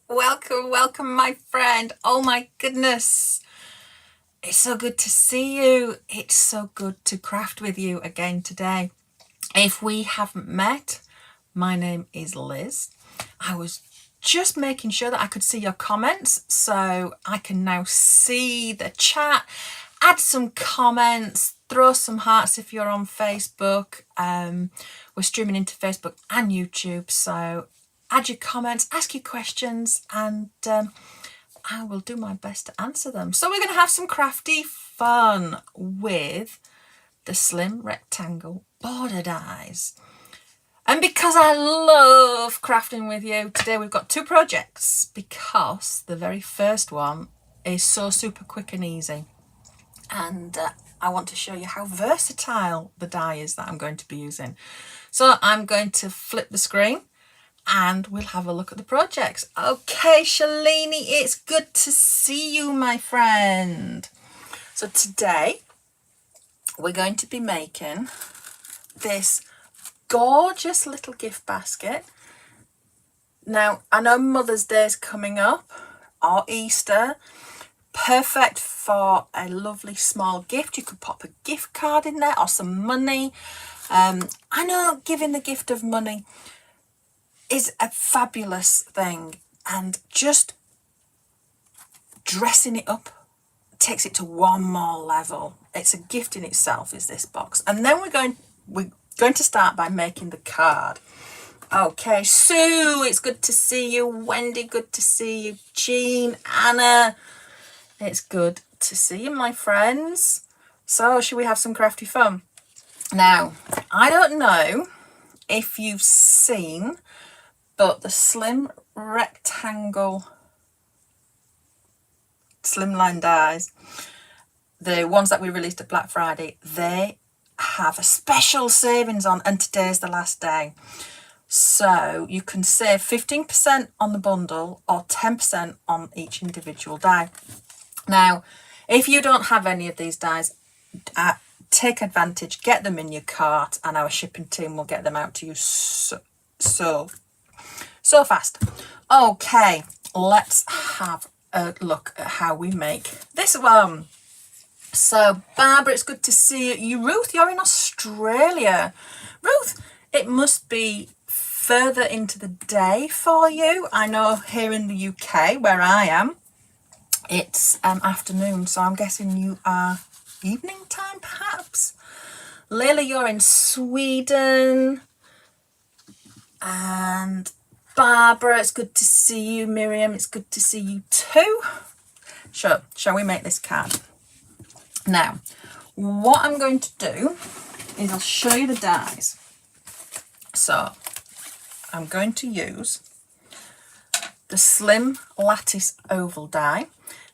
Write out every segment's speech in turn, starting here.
welcome, my friend. Oh my goodness. It's so good to see you. It's so good to craft with you again today. If we haven't met, my name is Liz. I was just making sure that I could see your comments, so I can now see the chat. Add some comments, throw some hearts if you're on Facebook. We're streaming into Facebook and YouTube, so add your comments, ask your questions, and I will do my best to answer them. So we're going to have some crafty fun with the slim rectangle border dies. And because I love crafting with you, today we've got two projects, because the very first one is so super quick and easy. And I want to show you how versatile the die is that I'm going to be using. So I'm going to flip the screen and we'll have a look at the projects. Okay, Shalini, it's good to see you, my friend. So today we're going to be making this gorgeous little gift basket. Now, I know Mother's Day is coming up, or Easter. Perfect for a lovely small gift. You could pop a gift card in there or some money. I know giving the gift of money is a fabulous thing, and just dressing it up takes it to one more level. It's a gift in itself, is this box. And then we're going to start by making the card. Okay, Sue, it's good to see you. Wendy, good to see you. Jean, Anna, it's good to see you, my friends. So should we have some crafty fun? Now, I don't know if you've seen, but the slim rectangle Slimline dies, the ones that we released at Black Friday, they have a special savings on, and today's the last day. So you can save 15% on the bundle or 10% on each individual die. Now, if you don't have any of these dies, take advantage, get them in your cart, and our shipping team will get them out to you so fast. Okay, let's have a look at how we make this one. So Barbara, it's good to see you. Ruth, you're in Australia. Ruth, it must be further into the day for you. I know here in the UK where I am, it's afternoon, so I'm guessing you are evening time perhaps. Leila, you're in Sweden. And Barbara, it's good to see you. Miriam, it's good to see you too. Sure, shall we make this card? Now, what I'm going to do is I'll show you the dies. So I'm going to use the slim lattice oval die.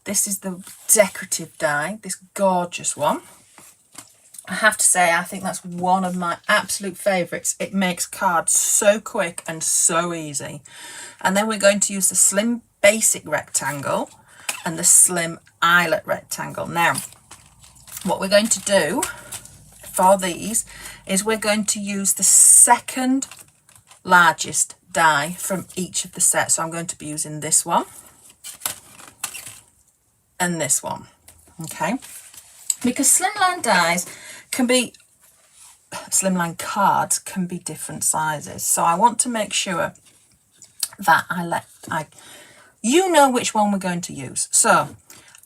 This is the decorative die, this gorgeous one. I have to say, I think that's one of my absolute favourites. It makes cards so quick and so easy. And then we're going to use the slim basic rectangle and the slim eyelet rectangle. Now, what we're going to do for these is we're going to use the second largest die from each of the sets. So I'm going to be using this one and this one, okay? Because slimline dies can be, slimline cards can be different sizes. So I want to make sure that you know which one we're going to use. So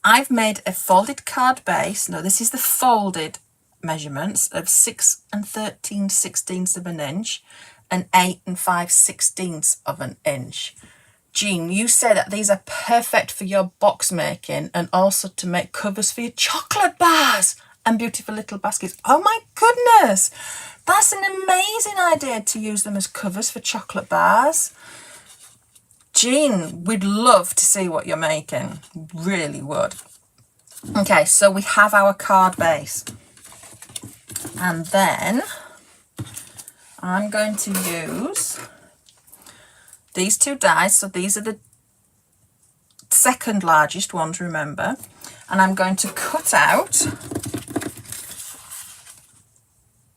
I've made a folded card base. Now this is the folded measurements of 6 13/16 of an inch and 8 5/16 of an inch. Jean, you say that these are perfect for your box making and also to make covers for your chocolate bars and beautiful little baskets. Oh my goodness, that's an amazing idea to use them as covers for chocolate bars. Jean, we'd love to see what you're making, really would. Okay, so we have our card base, and then I'm going to use these two dies. So these are the second largest ones, remember, and I'm going to cut out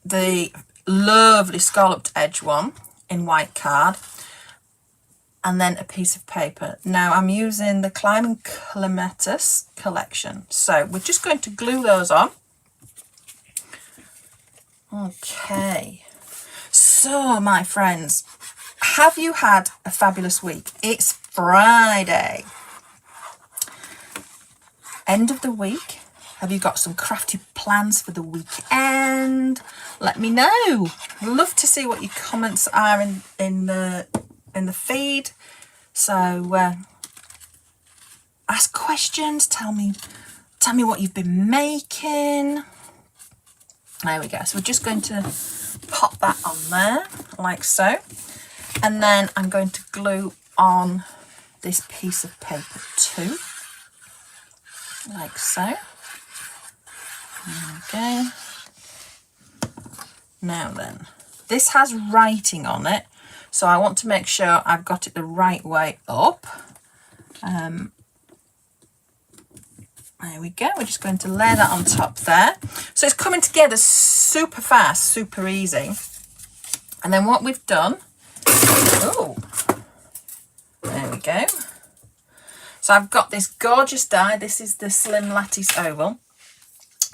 the lovely scalloped edge one in white card. and then a piece of paper. Now I'm using the Clematis collection, so we're just going to glue those on. Okay, so my friends, have you had a fabulous week? It's Friday, end of the week. Have you got some crafty plans for the weekend? Let me know. Love to see what your comments are in the feed. So ask questions. Tell me what you've been making. There we go. So we're just going to pop that on there like so, and then I'm going to glue on this piece of paper too, like so. Okay. Now then, this has writing on it, so I want to make sure I've got it the right way up. There we go. We're just going to lay that on top there. So it's coming together super fast, super easy. And then what we've done, oh, there we go. So I've got this gorgeous die. This is the Slim Lattice Oval.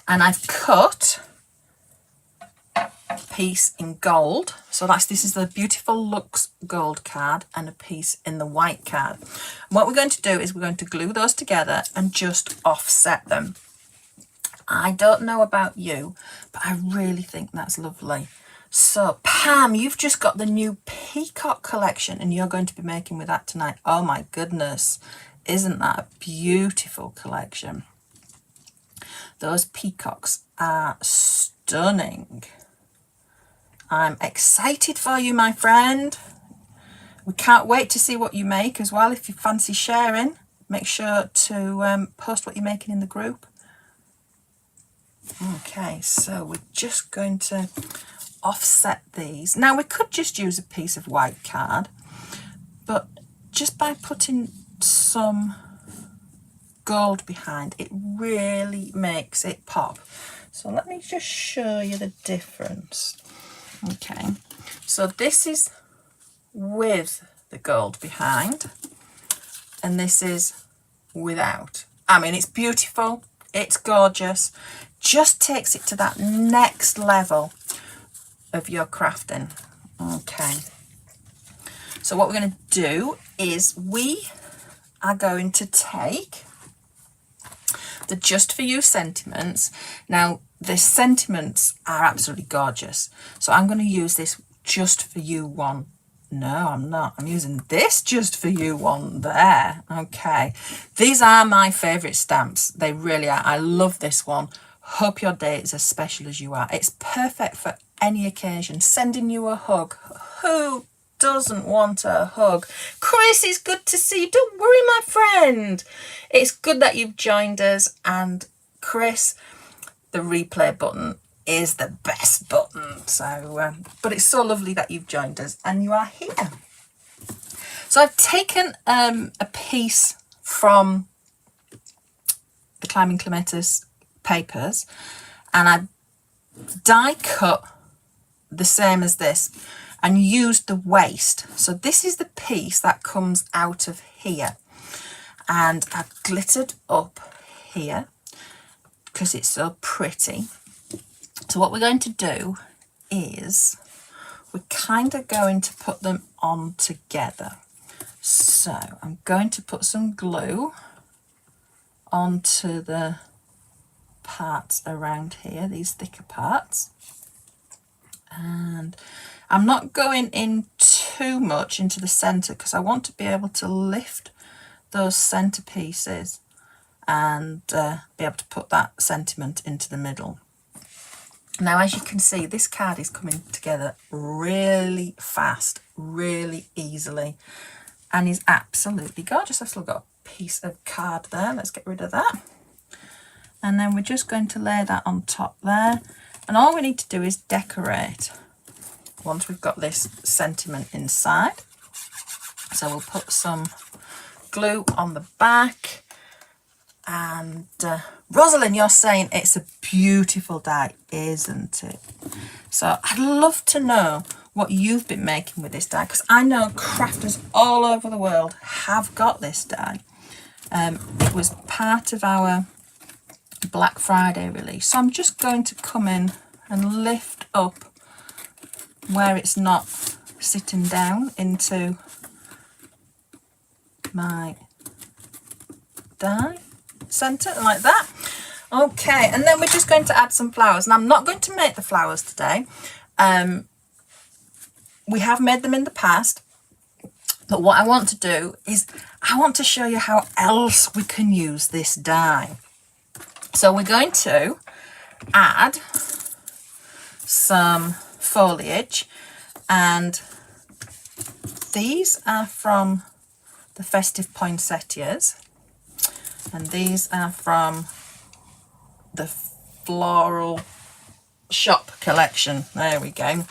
And I've cut a piece in gold. So this is the beautiful Luxe gold card and a piece in the white card. And what we're going to do is we're going to glue those together and just offset them. I don't know about you, but I really think that's lovely. So Pam, you've just got the new peacock collection and you're going to be making with that tonight. Oh my goodness, isn't that a beautiful collection? Those peacocks are stunning. I'm excited for you, my friend. We can't wait to see what you make as well. If you fancy sharing, make sure to post what you're making in the group. Okay, so we're just going to offset these. Now we could just use a piece of white card, but just by putting some gold behind, it really makes it pop. So let me just show you the difference. Okay, so this is with the gold behind and this is without. I mean, it's beautiful, it's gorgeous, just takes it to that next level of your crafting. Okay, so what we're going to do is we are going to take the Just For You sentiments. Now the sentiments are absolutely gorgeous, so I'm going to use this Just For You one. No, I'm not. I'm using this Just For You one there. Okay, these are my favorite stamps. They really are. I love this one. Hope your day is as special as you are. It's perfect for any occasion. Sending you a hug. Who doesn't want a hug? Chris, it's good to see you. Don't worry, my friend. It's good that you've joined us. And Chris, the replay button is the best button. So, but it's so lovely that you've joined us and you are here. So I've taken a piece from the Climbing Clematis papers and I die cut the same as this and used the waste. So this is the piece that comes out of here, and I've glittered up here because it's so pretty. So what we're going to do is we're kind of going to put them on together. So I'm going to put some glue onto the parts around here, these thicker parts, and I'm not going in too much into the center because I want to be able to lift those center pieces and be able to put that sentiment into the middle. Now, as you can see, this card is coming together really fast, really easily, and is absolutely gorgeous. I've still got a piece of card there. Let's get rid of that. And then we're just going to lay that on top there. And all we need to do is decorate once we've got this sentiment inside. So we'll put some glue on the back. And Rosalind, you're saying it's a beautiful die, isn't it? So I'd love to know what you've been making with this die, because I know crafters all over the world have got this die. It was part of our Black Friday release, so I'm just going to come in and lift up where it's not sitting down into my die centre, like that. Okay, and then we're just going to add some flowers, and I'm not going to make the flowers today. We have made them in the past, but what I want to do is I want to show you how else we can use this die. So we're going to add some foliage, and these are from the Festive Poinsettias, and these are from the Floral Shop collection. There we go.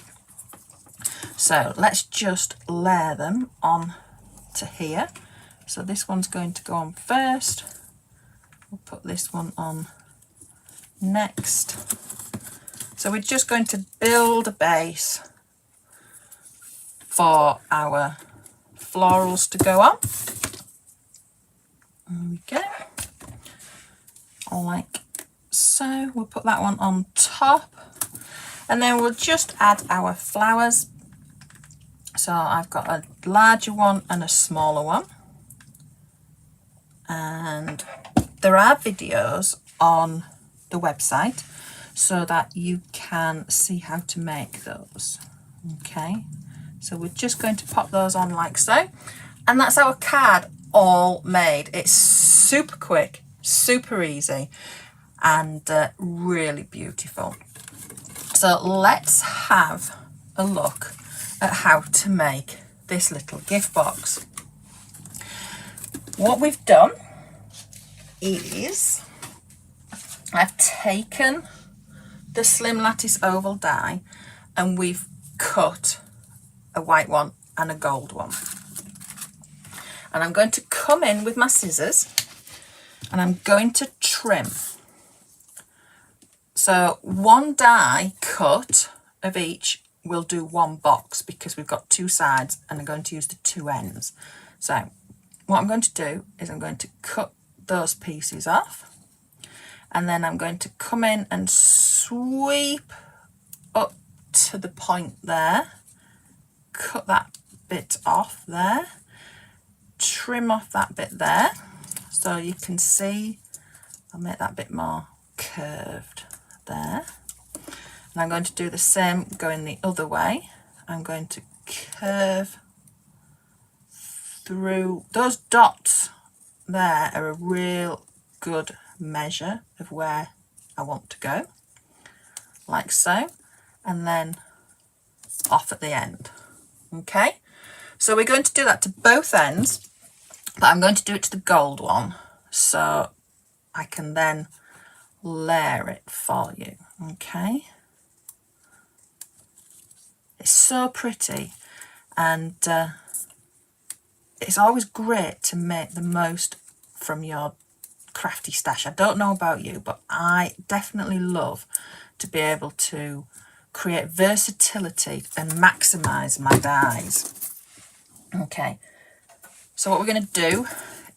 So let's just layer them on to here. So this one's going to go on first. We'll put this one on next. So we're just going to build a base for our florals to go on. There we go. Like so. We'll put that one on top, and then we'll just add our flowers. So I've got a larger one and a smaller one, and there are videos on the website so that you can see how to make those. Okay, so we're just going to pop those on like so, and that's our card all made. It's super quick, super easy, and really beautiful. So let's have a look at how to make this little gift box. What we've done is I've taken the Slim Lattice oval die and we've cut a white one and a gold one, and I'm going to come in with my scissors and I'm going to trim. So one die cut of each will do one box, because we've got two sides and I'm going to use the two ends. So what I'm going to do is I'm going to cut those pieces off, and then I'm going to come in and sweep up to the point there, cut that bit off there, trim off that bit there, so you can see I'll make that bit more curved there. And I'm going to do the same going the other way. I'm going to curve through. Those dots there are a real good measure of where I want to go, like so, and then off at the end. Okay, so we're going to do that to both ends, but I'm going to do it to the gold one so I can then layer it for you. Okay, it's so pretty, and it's always great to make the most from your crafty stash. I don't know about you, but I definitely love to be able to create versatility and maximize my dies. Okay, so what we're going to do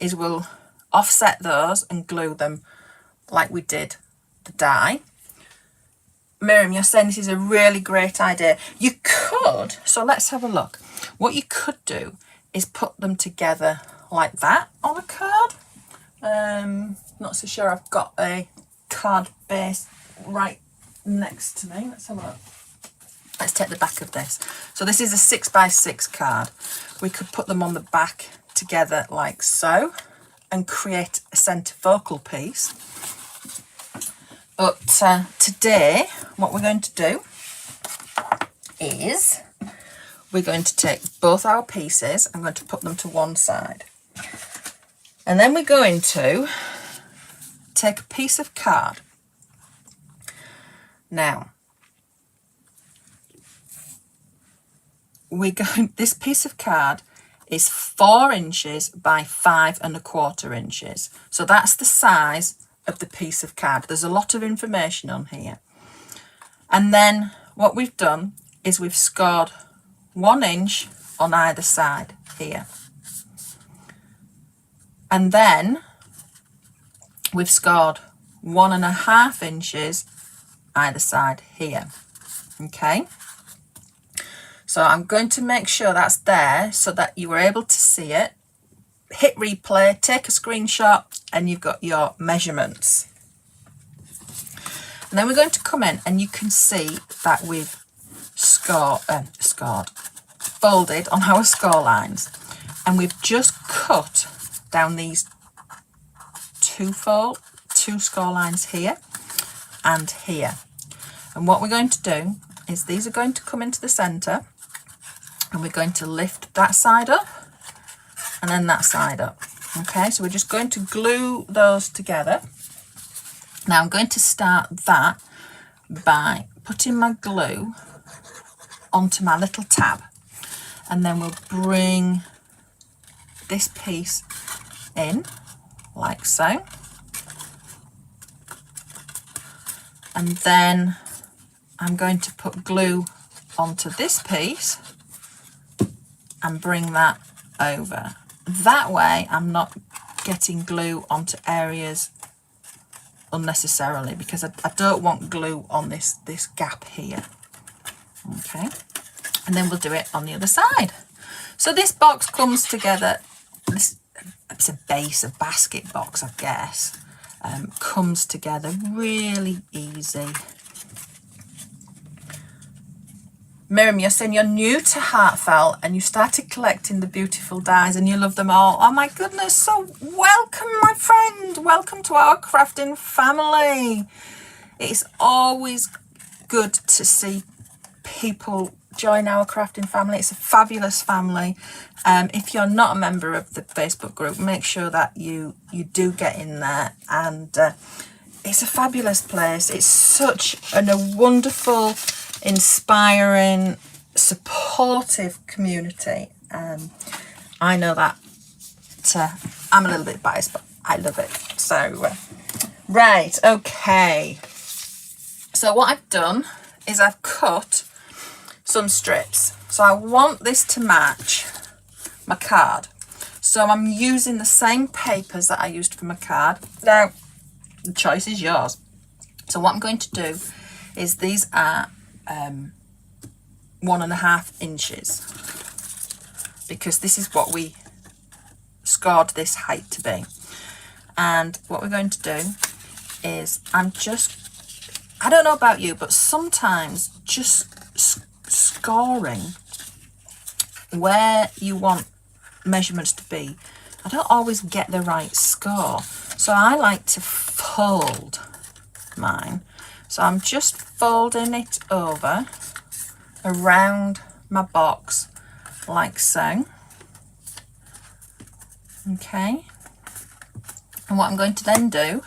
is we'll offset those and glue them like we did the die. Miriam, you're saying this is a really great idea. You could, so let's have a look. What you could do is put them together like that on a card. Not so sure I've got a card base right next to me. Let's have a look. Let's take the back of this. So this is a 6x6 card. We could put them on the back together like so and create a centre focal piece. But today, what we're going to do is we're going to take both our pieces. I'm going to put them to one side. And then we're going to take a piece of card. Now, this piece of card is 4 inches by 5 1/4 inches. So that's the size of the piece of card. There's a lot of information on here. And then what we've done is we've scored 1 inch on either side here. And then we've scored 1.5 inches either side here. Okay, so I'm going to make sure that's there so that you were able to see it. Hit replay, take a screenshot, and you've got your measurements. And then we're going to come in and you can see that we've folded on our score lines, and we've just cut down these two score lines here and here. And what we're going to do is these are going to come into the center, and we're going to lift that side up and then that side up. Okay, so we're just going to glue those together. Now I'm going to start that by putting my glue onto my little tab, and then we'll bring this piece in like so, and then I'm going to put glue onto this piece and bring that over. That way I'm not getting glue onto areas unnecessarily, because I don't want glue on this gap here. Okay, and then we'll do it on the other side. So this box comes together, it's a base, a basket box, I guess, comes together really easy. Miriam, you're saying you're new to Heartfelt and you started collecting the beautiful dies and you love them all. Oh my goodness, so welcome my friend, welcome to our crafting family. It's always good to see people join our crafting family. It's a fabulous family. If you're not a member of the Facebook group, make sure that you do get in there, and it's a fabulous place. It's such a wonderful, inspiring, supportive community. I know that I'm a little bit biased, but I love it. So right, okay, so what I've done is I've cut some strips, so I want this to match my card, so I'm using the same papers that I used for my card. Now the choice is yours. So what I'm going to do is, these are 1.5 inches, because this is what we scored this height to be. And what we're going to do is, I don't know about you, but sometimes just scoring where you want measurements to be, I don't always get the right score. So I like to fold mine. So I'm just folding it over around my box like so. Okay. And what I'm going to then do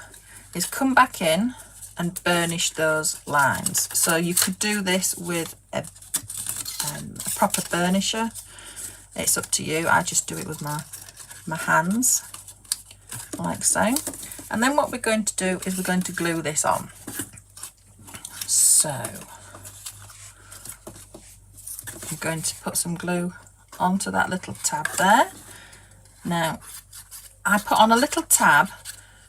is come back in and burnish those lines. So you could do this with a proper burnisher. It's up to you. I just do it with my hands like so. And then what we're going to do is we're going to glue this on. So I'm going to put some glue onto that little tab there. Now I put on a little tab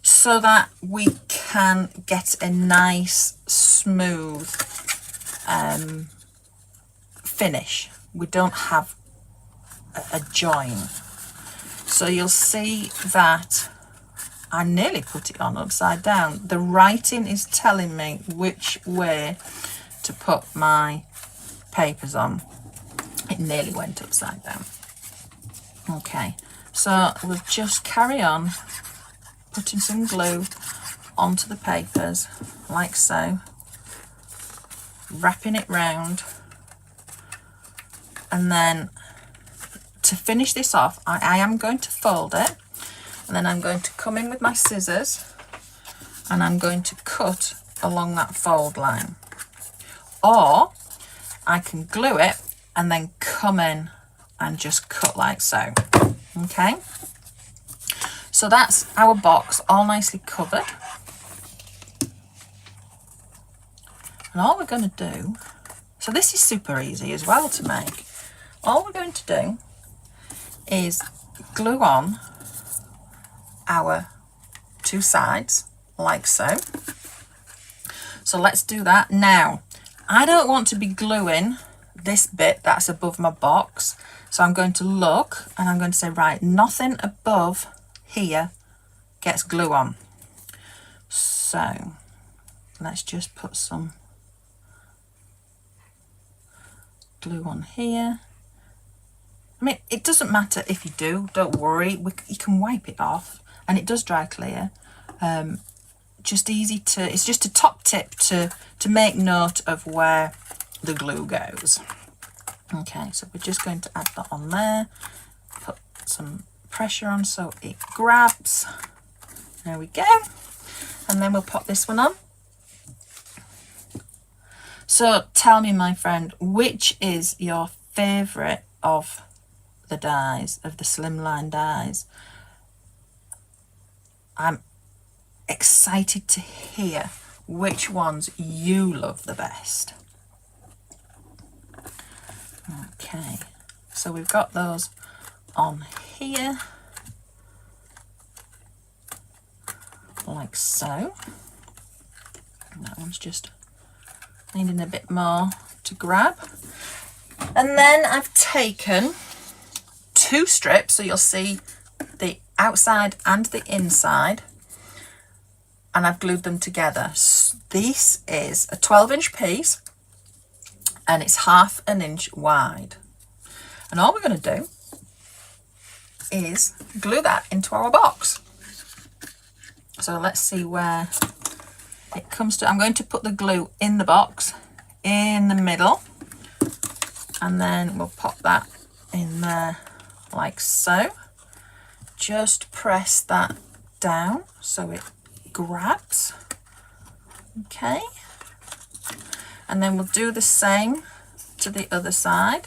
so that we can get a nice smooth finish. We don't have a join. So you'll see that I nearly put it on upside down. The writing is telling me which way to put my papers on. It nearly went upside down. Okay, so we'll just carry on putting some glue onto the papers like so, wrapping it round, and then to finish this off I am going to fold it, and then I'm going to come in with my scissors and I'm going to cut along that fold line, or I can glue it and then come in and just cut like so. Okay, so that's our box all nicely covered. And all we're going to do, so this is super easy as well to make. all we're going to do is glue on our two sides like so. So let's do that now. I don't want to be gluing this bit that's above my box, so I'm going to look and I'm going to say, right, nothing above here gets glue on. So let's just put some glue on here. I mean, it doesn't matter if you do, don't worry, you can wipe it off and it does dry clear. Just easy to, it's just a top tip to make note of where the glue goes. Okay, so we're just going to add that on there, put some pressure on so it grabs. There we go. And then we'll pop this one on. So tell me, my friend, which is your favourite of the dies, of the Slimline dies? I'm excited to hear which ones you love the best. Okay, so we've got those on here, like so. And that one's just needing a bit more to grab. And then I've taken two strips, so you'll see the outside and the inside, and I've glued them together. This is a 12-inch piece and it's 1/2 inch wide. And all we're going to do is glue that into our box. So let's see where it comes to. I'm going to put the glue in the box in the middle, and then we'll pop that in there like so. Just press that down so it grabs. Okay, and then we'll do the same to the other side.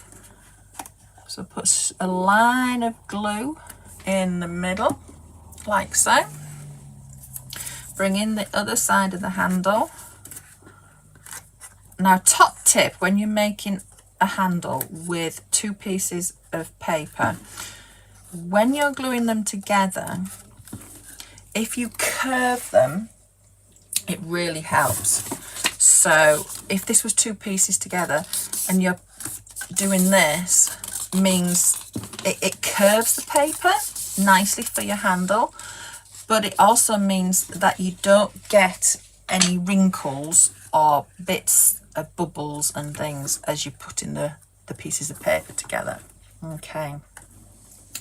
So put a line of glue in the middle like so. Bring in the other side of the handle. Now, top tip when you're making a handle with two pieces of paper, when you're gluing them together, if you curve them, it really helps. So if this was two pieces together and you're doing this, means it curves the paper nicely for your handle, but it also means that you don't get any wrinkles or bits of bubbles and things as you're putting the pieces of paper together. Okay.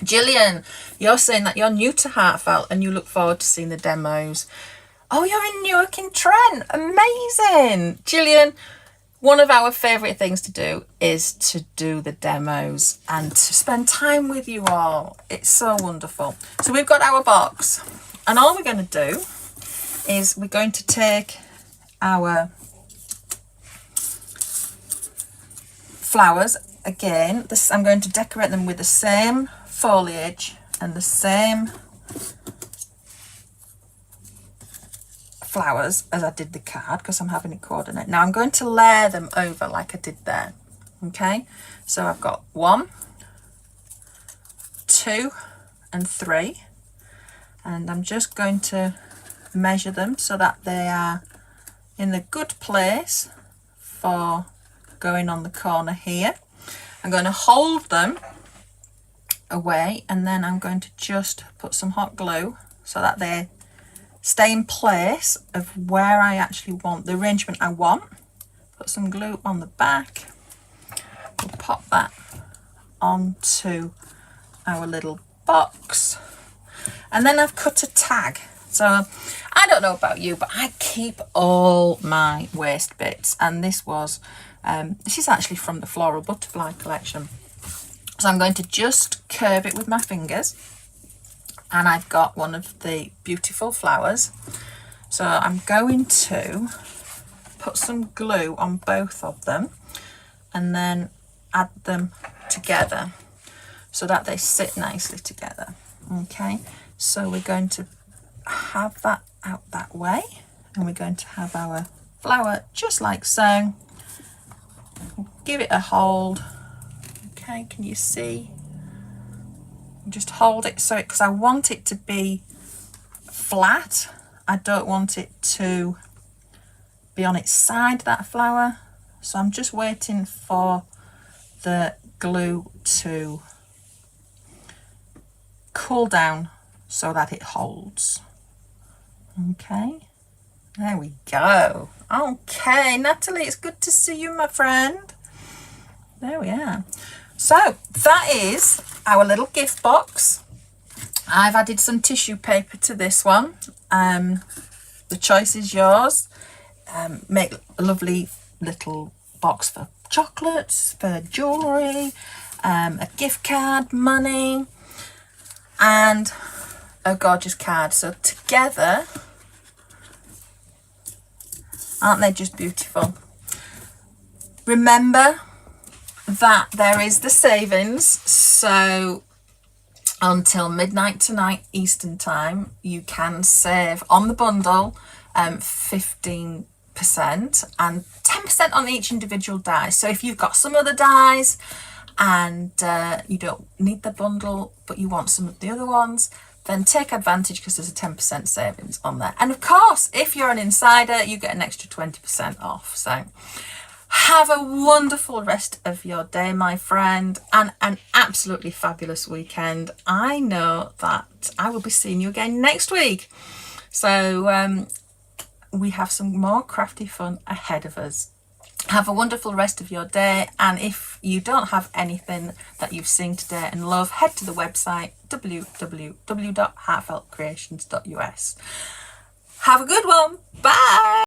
Gillian, you're saying that you're new to Heartfelt and you look forward to seeing the demos. Oh, you're in Newark in Trent. Amazing. Gillian, one of our favourite things to do is to do the demos and to spend time with you all. It's so wonderful. So we've got our box, and all we're going to do is we're going to take our flowers. Again, this, I'm going to decorate them with the same foliage and the same flowers as I did the card, because I'm having it coordinate. Now I'm going to layer them over like I did there. Okay, so I've got 1, 2 and 3, and I'm just going to measure them so that they are in the good place for going on the corner here. I'm going to hold them away, and then I'm going to just put some hot glue so that they stay in place of where I actually want, the arrangement I want. Put some glue on the back. We'll pop that onto our little box. And then I've cut a tag. So I don't know about you, but I keep all my waste bits. And this was, this is actually from the Floral Butterfly collection. So I'm going to just curve it with my fingers. And I've got one of the beautiful flowers. So I'm going to put some glue on both of them and then add them together so that they sit nicely together. Okay, so we're going to have that out that way, and we're going to have our flower just like so. Give it a hold. Okay, can you see? Just hold it so because I want it to be flat. I don't want it to be on its side, that flower. So I'm just waiting for the glue to cool down so that it holds. Okay, there we go. Okay, Natalie, it's good to see you, my friend. There we are. So that is our little gift box. I've added some tissue paper to this one. The choice is yours. Make a lovely little box for chocolates, for jewellery, a gift card, money, and a gorgeous card. So together, aren't they just beautiful? Remember that there is the savings, so until midnight tonight Eastern time you can save on the bundle 15% and 10% on each individual die. So if you've got some other dies and you don't need the bundle but you want some of the other ones, then take advantage because there's a 10% savings on there. And of course, if you're an insider, you get an extra 20% off. So have a wonderful rest of your day, my friend, and an absolutely fabulous weekend. I know that I will be seeing you again next week. So we have some more crafty fun ahead of us. Have a wonderful rest of your day, and if you don't have anything that you've seen today and love, head to the website www.heartfeltcreations.us. Have a good one. Bye.